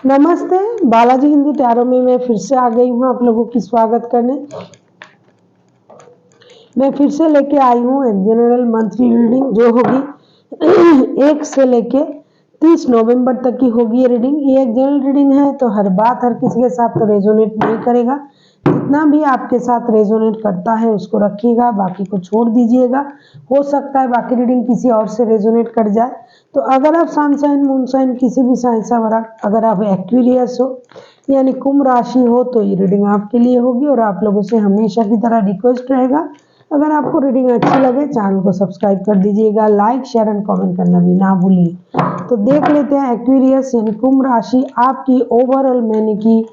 नमस्ते, बालाजी हिंदी टैरो में मैं फिर से आ गई हूँ आप लोगों की स्वागत करने। मैं फिर से लेके आई हूँ एक जनरल मंथली रीडिंग जो होगी 1 से लेके 30 नवंबर तक की होगी ये रीडिंग। ये एक जनरल रीडिंग है तो हर बात हर किसी के साथ तो रेजोनेट नहीं करेगा। जितना भी आपके साथ रेजोनेट करता है उसको रखिएगा, बाकी को छोड़ दीजिएगा। हो सकता है बाकी रीडिंग किसी और से रेजोनेट कर जाए। तो अगर आप सन साइन मून साइन किसी भी साइन से अगर आप एक्वेरियस हो यानी कुंभ राशि हो तो ये रीडिंग आपके लिए होगी। और आप लोगों से हमेशा की तरह रिक्वेस्ट रहेगा, अगर आपको रीडिंग अच्छी लगे चैनल को सब्सक्राइब कर दीजिएगा, लाइक शेयर एंड कमेंट करना भी ना भूलिए। तो देख लेते हैं एक्वेरियस यानी कुंभ राशि आपकी ओवरऑल महीने की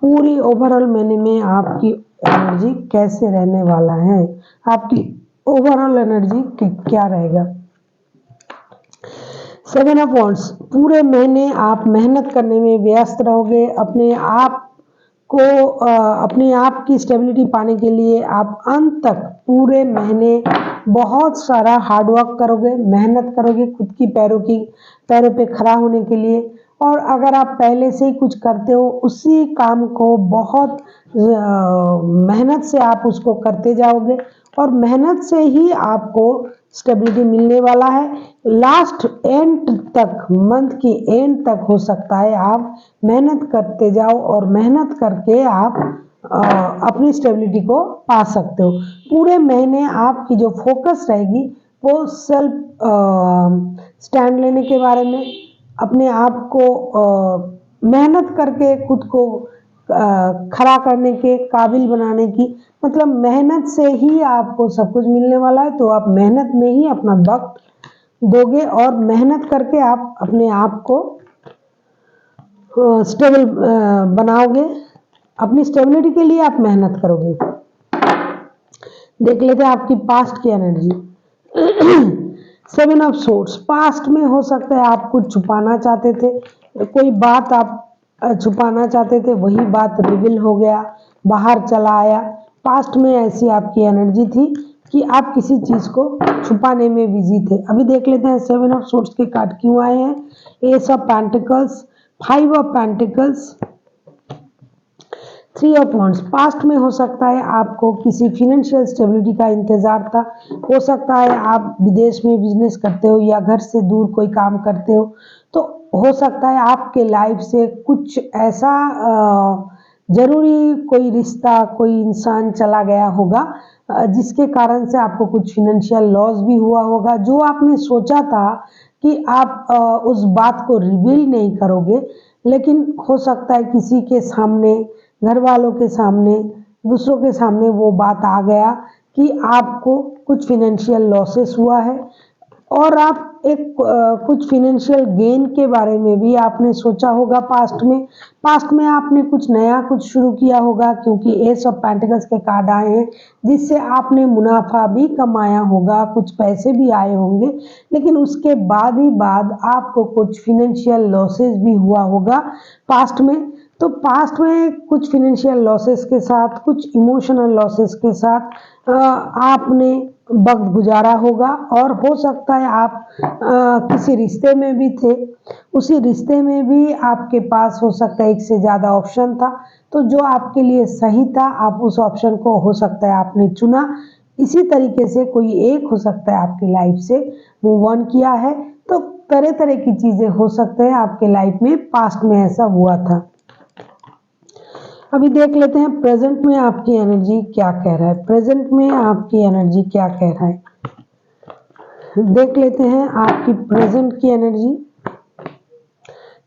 पूरी ओवरऑल महीने में आपकी एनर्जी कैसे रहने वाला है, आपकी ओवरऑल एनर्जी क्या रहेगा। 7 ऑफ वांड्स, पूरे महीने आप मेहनत करने में व्यस्त रहोगे। अपने आप की स्टेबिलिटी पाने के लिए आप अंत तक पूरे महीने बहुत सारा हार्डवर्क करोगे, मेहनत करोगे खुद की पैरों पे खड़ा होने के लिए। और अगर आप पहले से ही कुछ करते हो उसी काम को बहुत मेहनत से आप उसको करते जाओगे और मेहनत से ही आपको स्टेबिलिटी मिलने वाला है। लास्ट एंड तक, मंथ की एंड तक हो सकता है आप मेहनत करते जाओ और मेहनत करके आप अपनी स्टेबिलिटी को पा सकते हो। पूरे महीने आपकी जो फोकस रहेगी वो सेल्फ स्टैंड लेने के बारे में, अपने आप को मेहनत करके खुद को खड़ा करने के काबिल बनाने की, मतलब मेहनत से ही आपको सब कुछ मिलने वाला है। तो आप मेहनत में ही अपना वक्त दोगे और मेहनत करके आप अपने आप को स्टेबल बनाओगे। अपनी स्टेबिलिटी के लिए आप मेहनत करोगे। देख लेते हैं आपकी पास्ट की एनर्जी। 7 ऑफ सोर्ड्स, पास्ट में हो सकता है आप कुछ छुपाना चाहते थे, कोई बात आप छुपाना चाहते थे, वही बात रिवील हो गया, बाहर चला आया। पास्ट में ऐसी आपकी एनर्जी थी कि आप किसी चीज को छुपाने में बिजी थे। अभी देख लेते हैं 7 ऑफ सोर्ड्स के कार्ड क्यों आए हैं। S of pentacles, 5 of pentacles, 3 of wands, past में हो सकता है आपको किसी फिनेंशियल स्टेबिलिटी का इंतजार था। हो सकता है आप विदेश में बिजनेस करते हो या घर से दूर कोई काम करते हो, तो हो सकता है आपके लाइफ से कुछ ऐसा जरूरी कोई रिश्ता, कोई इंसान चला गया होगा जिसके कारण से आपको कुछ फिनेंशियल लॉस भी हुआ होगा। जो आपने सोचा था कि आप उस बात को रिवील नहीं करोगे, लेकिन हो सकता है किसी के सामने, घर वालों के सामने, दूसरों के सामने वो बात आ गया कि आपको कुछ फिनेंशियल लॉसेस हुआ है और आप कुछ फिनेंशियल गेन के बारे में भी आपने सोचा होगा। पास्ट में आपने कुछ नया कुछ शुरू किया होगा क्योंकि एस ऑफ पेंटिकल्स के कार्ड आए हैं जिससे आपने मुनाफा भी कमाया होगा, कुछ पैसे भी आए होंगे, लेकिन उसके बाद ही बाद आपको कुछ फिनेंशियल लॉसेस भी हुआ होगा पास्ट में। तो पास्ट में कुछ फिनेंशियल लॉसेस के साथ, कुछ इमोशनल लॉसेस के साथ आपने वक्त गुजारा होगा और हो सकता है आप किसी रिश्ते में भी थे, उसी रिश्ते में भी आपके पास हो सकता है एक से ज़्यादा ऑप्शन था, तो जो आपके लिए सही था आप उस ऑप्शन को हो सकता है आपने चुना। इसी तरीके से कोई एक हो सकता है आपकी लाइफ से मूव ऑन किया है। तो तरह तरह की चीज़ें हो सकते हैं आपके लाइफ में पास्ट में ऐसा हुआ था। अभी देख लेते हैं प्रेजेंट में आपकी एनर्जी क्या कह रहा है। प्रेजेंट में आपकी एनर्जी क्या कह रहा है, देख लेते हैं आपकी प्रेजेंट की एनर्जी।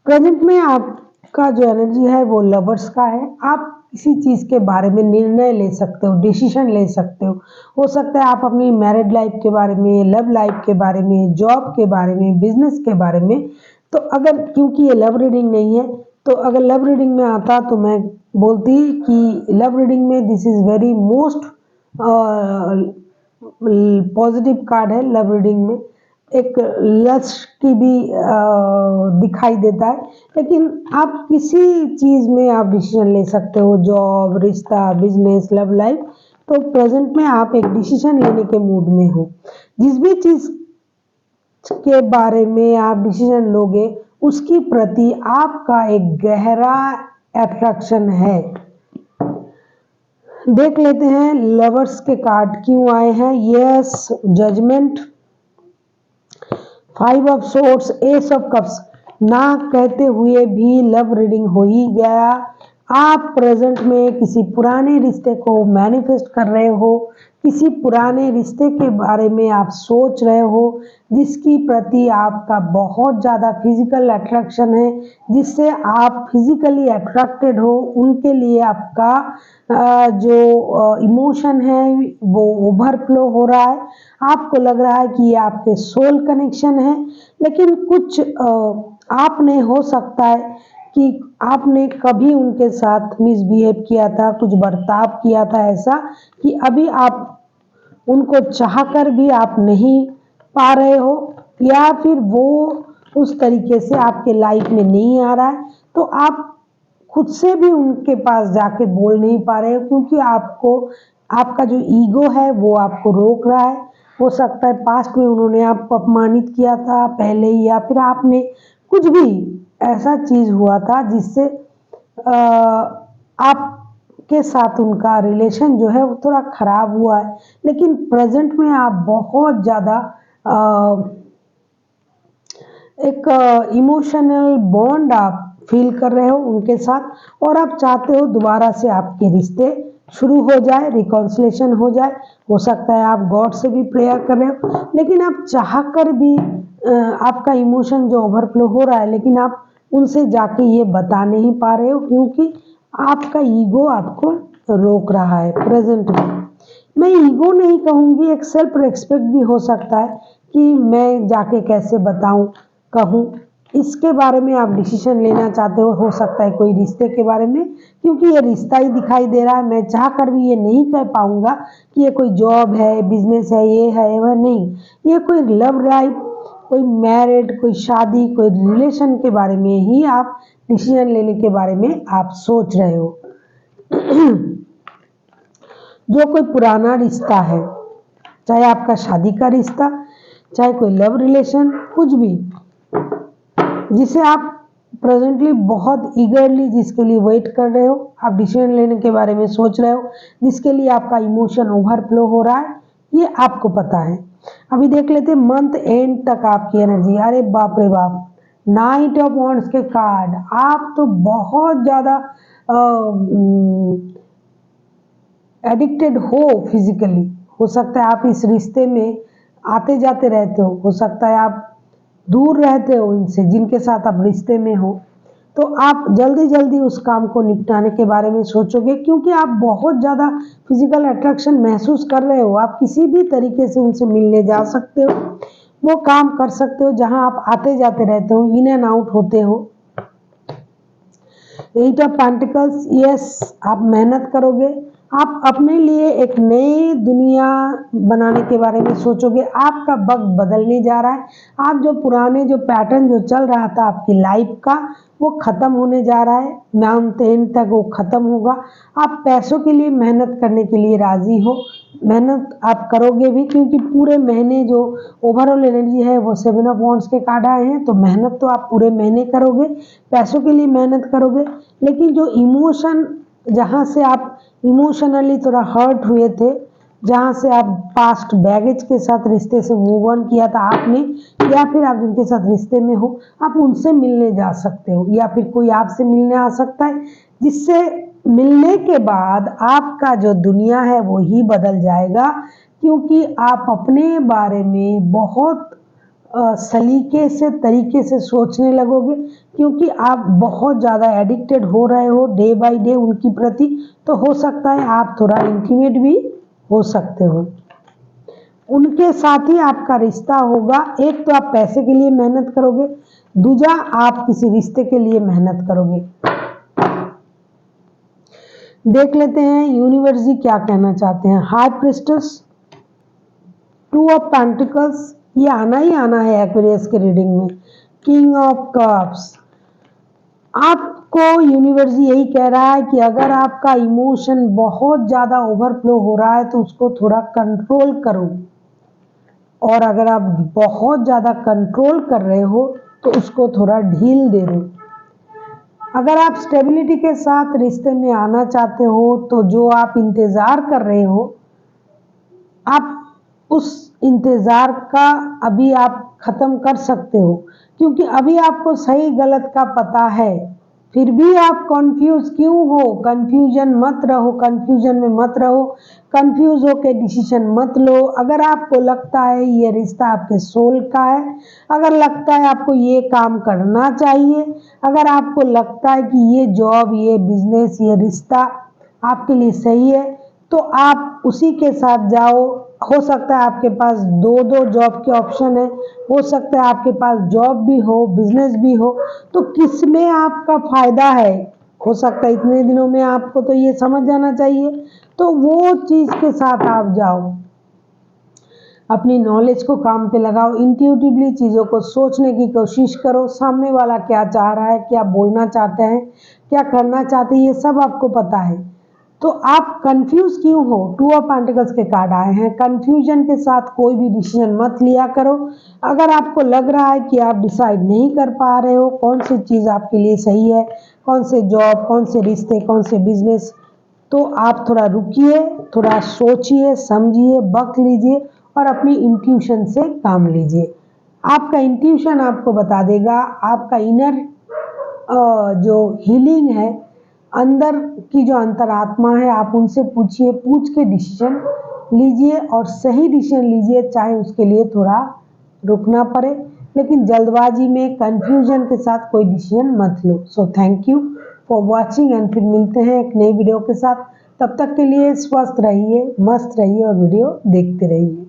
प्रेजेंट में आपका जो एनर्जी है वो लवर्स का है। आप किसी चीज के बारे में निर्णय ले सकते हो, डिसीजन ले सकते हो सकता है आप अपनी मैरिड लाइफ के बारे में, लव लाइफ के बारे में, जॉब के बारे में, बिजनेस के बारे में। तो अगर, क्योंकि ये लव रीडिंग नहीं है, तो अगर लव रीडिंग में आता तो मैं बोलती कि लव रीडिंग में this is very most positive card है। लव रीडिंग में एक लस्ट की भी दिखाई देता है, लेकिन आप किसी चीज में आप डिसीजन ले सकते हो, जॉब, रिश्ता, बिजनेस, लव लाइफ। तो प्रेजेंट में आप एक डिसीजन लेने के मूड में हो। जिस भी चीज के बारे में आप डिसीजन लोगे उसकी प्रति आपका एक गहरा अट्रैक्शन है। देख लेते हैं लवर्स के कार्ड क्यों आए हैं। Yes, judgment, 5 of swords, ace of cups. ना कहते हुए भी लव रीडिंग हो ही गया। आप प्रेजेंट में किसी पुराने रिश्ते को मैनिफेस्ट कर रहे हो, किसी पुराने रिश्ते के बारे में आप सोच रहे हो, जिसकी प्रति आपका बहुत ज़्यादा फिजिकल अट्रैक्शन है, जिससे आप फिजिकली अट्रैक्टेड हो। उनके लिए आपका जो इमोशन है वो ओवरफ्लो हो रहा है। आपको लग रहा है कि ये आपके सोल कनेक्शन है, लेकिन कुछ आपने हो सकता है कि आपने कभी उनके साथ मिसबिहेव किया था, कुछ बर्ताव किया था ऐसा कि अभी आप उनको चाहकर भी आप नहीं पा रहे हो, या फिर वो उस तरीके से आपके लाइफ में नहीं आ रहा है, तो आप खुद से भी उनके पास जाके बोल नहीं पा रहे हो, क्योंकि आपको आपका जो ईगो है वो आपको रोक रहा है। हो सकता है पास्ट में उन्होंने आपको अपमानित किया था पहले ही, या फिर आपने कुछ भी ऐसा चीज हुआ था जिससे आपके साथ उनका रिलेशन जो है वो थोड़ा खराब हुआ है। लेकिन प्रेजेंट में आप बहुत ज़्यादा एक इमोशनल बॉन्ड आप फील कर रहे हो उनके साथ, और आप चाहते हो दोबारा से आपके रिश्ते शुरू हो जाए, रिकॉन्सिलेशन हो जाए। हो सकता है आप गॉड से भी प्रेयर कर रहे हो, लेकिन आप चाह कर भी आपका इमोशन जो ओवरफ्लो हो रहा है, लेकिन आप उनसे जाके ये बता नहीं पा रहे हो, क्योंकि आपका ईगो आपको रोक रहा है प्रेजेंट में। मैं ईगो नहीं कहूँगी, एक सेल्फ रिस्पेक्ट भी हो सकता है कि मैं जाके कैसे बताऊँ, कहूँ। इसके बारे में आप डिसीजन लेना चाहते हो सकता है कोई रिश्ते के बारे में, क्योंकि ये रिश्ता ही दिखाई दे रहा है। मैं चाह कर भी ये नहीं कह पाऊंगा कि ये कोई जॉब है, बिजनेस है, ये है वह नहीं। ये कोई लव लाइफ, कोई मैरिड, कोई शादी, कोई रिलेशन के बारे में ही आप डिसीजन लेने के बारे में आप सोच रहे हो। जो कोई पुराना रिश्ता है, चाहे आपका शादी का रिश्ता, चाहे कोई लव रिलेशन, कुछ भी, जिसे आप प्रेजेंटली बहुत ईगरली जिसके लिए वेट कर रहे हो, आप डिसीजन लेने के बारे में सोच रहे हो, जिसके लिए आपका इमोशन ओवरफ्लो हो रहा है, ये आपको पता है। अभी देख लेते हैं मंथ एंड तक आपकी एनर्जी। अरे बाप रे बाप, नाइट ऑफ वॉन्ड्स के कार्ड। आप तो बहुत ज़्यादा एडिक्टेड हो फिजिकली। हो सकता है आप इस रिश्ते में आते जाते रहते हो सकता है आप दूर रहते हो इनसे, जिनके साथ आप रिश्ते में हो, तो आप जल्दी जल्दी उस काम को निपटाने के बारे में सोचोगे, क्योंकि आप बहुत ज़्यादा फिजिकल अट्रैक्शन महसूस कर रहे हो। आप किसी भी तरीके से उनसे मिलने जा सकते हो, वो काम कर सकते हो जहां आप आते जाते रहते हो, इन एंड आउट होते हो। 8 ऑफ पेंटिकल्स, यस, आप मेहनत करोगे, आप अपने लिए एक नई दुनिया बनाने के बारे में सोचोगे। आपका वक्त बदलने जा रहा है। आप जो पुराने जो पैटर्न जो चल रहा था आपकी लाइफ का, वो खत्म होने जा रहा है। मंथ एंड तक वो खत्म होगा। आप पैसों के लिए मेहनत करने के लिए राजी हो, मेहनत आप करोगे भी, क्योंकि पूरे महीने जो ओवरऑल एनर्जी है वो 7 ऑफ वॉन्ड्स के कार्ड आए हैं, तो मेहनत तो आप पूरे महीने करोगे, पैसों के लिए मेहनत करोगे। लेकिन जो इमोशन, जहाँ से आप इमोशनली थोड़ा हर्ट हुए थे, जहाँ से आप पास्ट बैगेज के साथ रिश्ते से मूव ऑन किया था आपने, या फिर आप जिनके साथ रिश्ते में हो, आप उनसे मिलने जा सकते हो, या फिर कोई आपसे मिलने आ सकता है, जिससे मिलने के बाद आपका जो दुनिया है वो ही बदल जाएगा। क्योंकि आप अपने बारे में बहुत सलीके से, तरीके से सोचने लगोगे, क्योंकि आप बहुत ज़्यादा एडिक्टेड हो रहे हो डे बाय डे उनकी प्रति। तो हो सकता है आप थोड़ा इंटीमेट भी हो सकते हो। उनके साथ ही आपका रिश्ता होगा। एक तो आप पैसे के लिए मेहनत करोगे, दूजा आप किसी रिश्ते के लिए मेहनत करोगे। देख लेते हैं यूनिवर्स जी क्या कहना चाहते हैं। हाई प्रिस्टेस, 2 ऑफ पेंटिकल्स, ये आना ही आना है एक्वेरियस के रीडिंग में। किंग ऑफ कप्स, आपको यूनिवर्स यही कह रहा है कि अगर आपका इमोशन बहुत ज़्यादा ओवरफ्लो हो रहा है तो उसको थोड़ा कंट्रोल करो, और अगर आप बहुत ज़्यादा कंट्रोल कर रहे हो तो उसको थोड़ा ढील दे दो। अगर आप स्टेबिलिटी के साथ रिश्ते में आना चाहते हो तो जो आप इंतज़ार कर रहे हो, आप उस इंतज़ार का अभी आप ख़त्म कर सकते हो, क्योंकि अभी आपको सही गलत का पता है। फिर भी आप कंफ्यूज क्यों हो? कंफ्यूजन मत रहो, कंफ्यूजन में मत रहो, कंफ्यूज हो के डिसीजन मत लो। अगर आपको लगता है ये रिश्ता आपके सोल का है, अगर लगता है आपको ये काम करना चाहिए, अगर आपको लगता है कि ये जॉब, ये बिजनेस, ये रिश्ता आपके लिए सही है, तो आप उसी के साथ जाओ। हो सकता है आपके पास दो दो जॉब के ऑप्शन है, हो सकता है आपके पास जॉब भी हो, बिजनेस भी हो, तो किस में आपका फायदा है? हो सकता है इतने दिनों में आपको तो ये समझ जाना चाहिए, तो वो चीज़ के साथ आप जाओ। अपनी नॉलेज को काम पे लगाओ, इंट्यूटिवली चीज़ों को सोचने की कोशिश करो। सामने वाला क्या चाह रहा है, क्या बोलना चाहते हैं, क्या करना चाहते हैं, ये सब आपको पता है। तो आप कंफ्यूज क्यों हो? टू ऑफ पेंटिकल्स के कार्ड आए हैं। कंफ्यूजन के साथ कोई भी डिसीजन मत लिया करो। अगर आपको लग रहा है कि आप डिसाइड नहीं कर पा रहे हो कौन सी चीज़ आपके लिए सही है, कौन से जॉब, कौन से रिश्ते, कौन से बिजनेस, तो आप थोड़ा रुकिए, थोड़ा सोचिए, समझिए, वक्त लीजिए और अपनी इंट्यूशन से काम लीजिए। आपका इंट्यूशन आपको बता देगा। आपका इनर जो हीलिंग है, अंदर की जो अंतरात्मा है, आप उनसे पूछिए, पूछ के डिसीजन लीजिए और सही डिसीजन लीजिए, चाहे उसके लिए थोड़ा रुकना पड़े, लेकिन जल्दबाजी में कंफ्यूजन के साथ कोई डिसीजन मत लो। So thank you for watching and फिर मिलते हैं एक नई वीडियो के साथ। तब तक के लिए स्वस्थ रहिए, मस्त रहिए और वीडियो देखते रहिए।